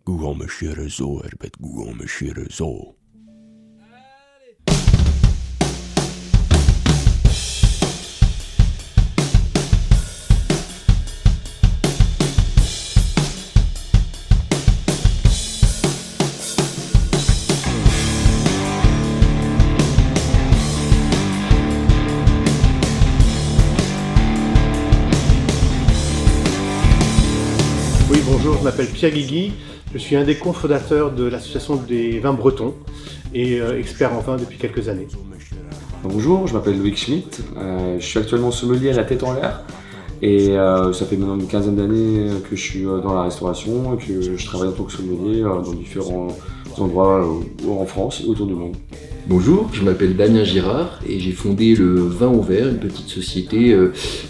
Google Machine Zo, Herbert Google Machine Zo. Oui, bonjour, je m'appelle Pierre Guigui, je suis un des cofondateurs de l'association des vins bretons et expert en vin depuis quelques années. Bonjour, je m'appelle Loïc Schmitt, je suis actuellement sommelier à la Tête en l'air et ça fait maintenant une quinzaine d'années que je suis dans la restauration et que je travaille en tant que sommelier dans différents endroits en France et autour du monde. Bonjour, je m'appelle Damien Girard et j'ai fondé le Vin au Verre, une petite société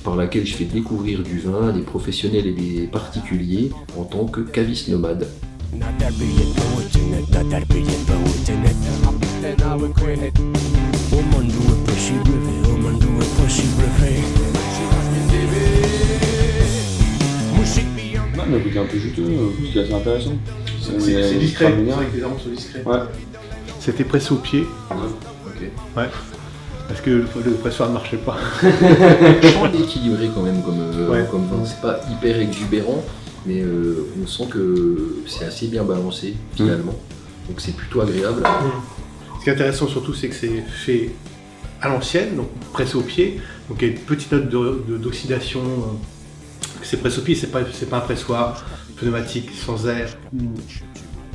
par laquelle je fais découvrir du vin à des professionnels et des particuliers en tant que caviste nomade. Mais le côté un peu juteux, ce qui est assez intéressant. C'est discret, c'est vrai que les arômes sont discrets. Ouais. C'était pressé au pied, Ok. ouais, parce que le pressoir ne marchait pas. Vachement équilibré quand même comme vin, c'est pas hyper exubérant, mais on sent que c'est assez bien balancé finalement, donc c'est plutôt agréable. Ce qui est intéressant surtout, c'est que c'est fait à l'ancienne, donc pressé au pied, donc il y a une petite note d'oxydation. C'est pressé au pied, c'est pas un pressoir pneumatique sans air.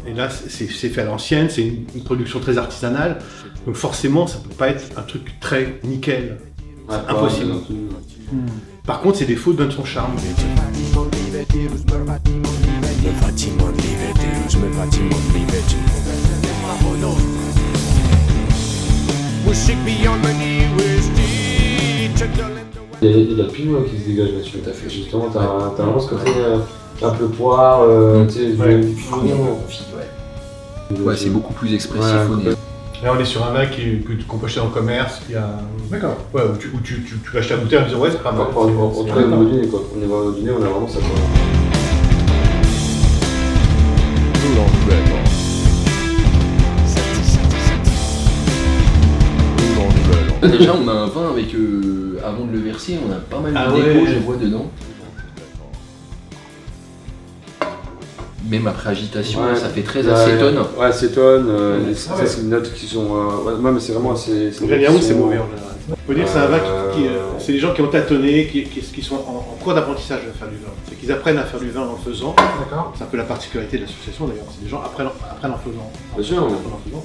Et là, c'est fait à l'ancienne, c'est une production très artisanale, donc forcément, ça peut pas être un truc très nickel. Ouais, C'est impossible. Par contre, ses défauts donnent son charme. Il y a de la piment qui se dégage là-dessus. Tout à fait. Justement, t'as vraiment ce côté un peu poire, tu sais, du piment. Ouais, c'est beaucoup plus expressif Ouais. au nez. Là, on est sur un vin qu'on peut acheter en commerce, qui a... D'accord. Ouais, où tu peux acheter la bouteille en disant ouais, c'est pas mal. En tout cas, au dîner, quoi. On est vraiment au dîner, on a vraiment ça, quoi. Déjà, on a un vin avec, avant de le verser, on a pas mal de ouais. déco, je vois dedans. Même après agitation, Ouais. ça fait très acétone. Ouais, acétone, ça Ah ouais. c'est des notes qui sont... ouais, mais c'est vraiment assez... En général, c'est mauvais en général. On peut dire que c'est un vin c'est les gens qui ont tâtonné, qui sont en cours d'apprentissage de faire du vin. C'est qu'ils apprennent à faire du vin en le faisant. C'est un peu la particularité de l'association d'ailleurs. C'est des gens apprennent en faisant. Bien sûr. En faisant.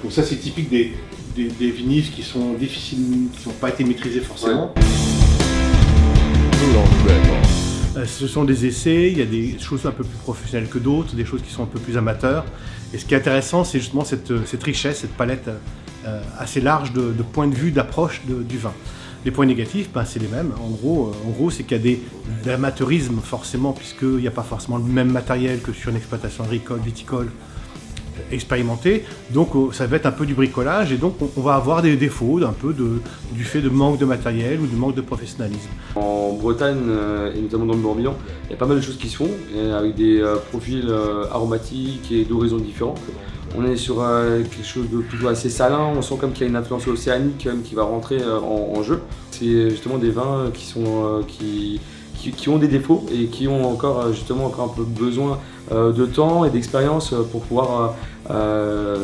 Donc ça, c'est typique des vinifs qui sont difficiles, qui n'ont pas été maîtrisés forcément. Ce sont des essais, il y a des choses un peu plus professionnelles que d'autres, des choses qui sont un peu plus amateurs. Et ce qui est intéressant, c'est justement cette richesse, cette palette assez large de points de vue, d'approche du vin. Les points négatifs, c'est les mêmes. En gros, c'est qu'il y a de l'amateurisme forcément, puisqu'il n'y a pas forcément le même matériel que sur une exploitation agricole, viticole, expérimenté, donc ça va être un peu du bricolage et donc on va avoir des défauts du fait de manque de matériel ou de manque de professionnalisme. En Bretagne, et notamment dans le Morbihan, il y a pas mal de choses qui se font, avec des profils aromatiques et d'horizons différents. On est sur quelque chose de plutôt assez salin, on sent comme qu'il y a une influence océanique qui va rentrer en jeu. C'est justement des vins qui sont... qui ont des défauts et qui ont encore un peu besoin de temps et d'expérience pour pouvoir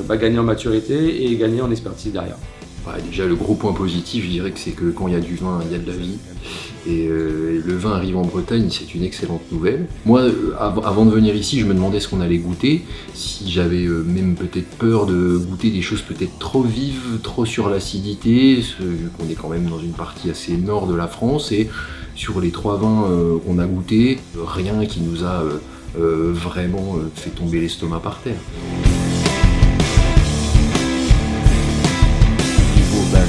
gagner en maturité et gagner en expertise derrière. Ouais, déjà, le gros point positif, je dirais que c'est que quand il y a du vin, il y a de la vie. Et le vin arrive en Bretagne, c'est une excellente nouvelle. Moi, avant de venir ici, je me demandais ce qu'on allait goûter. Si j'avais même peut-être peur de goûter des choses peut-être trop vives, trop sur l'acidité, vu qu'on est quand même dans une partie assez nord de la France. Et sur les 3 vins qu'on a goûtés, rien qui nous a vraiment fait tomber l'estomac par terre. People back,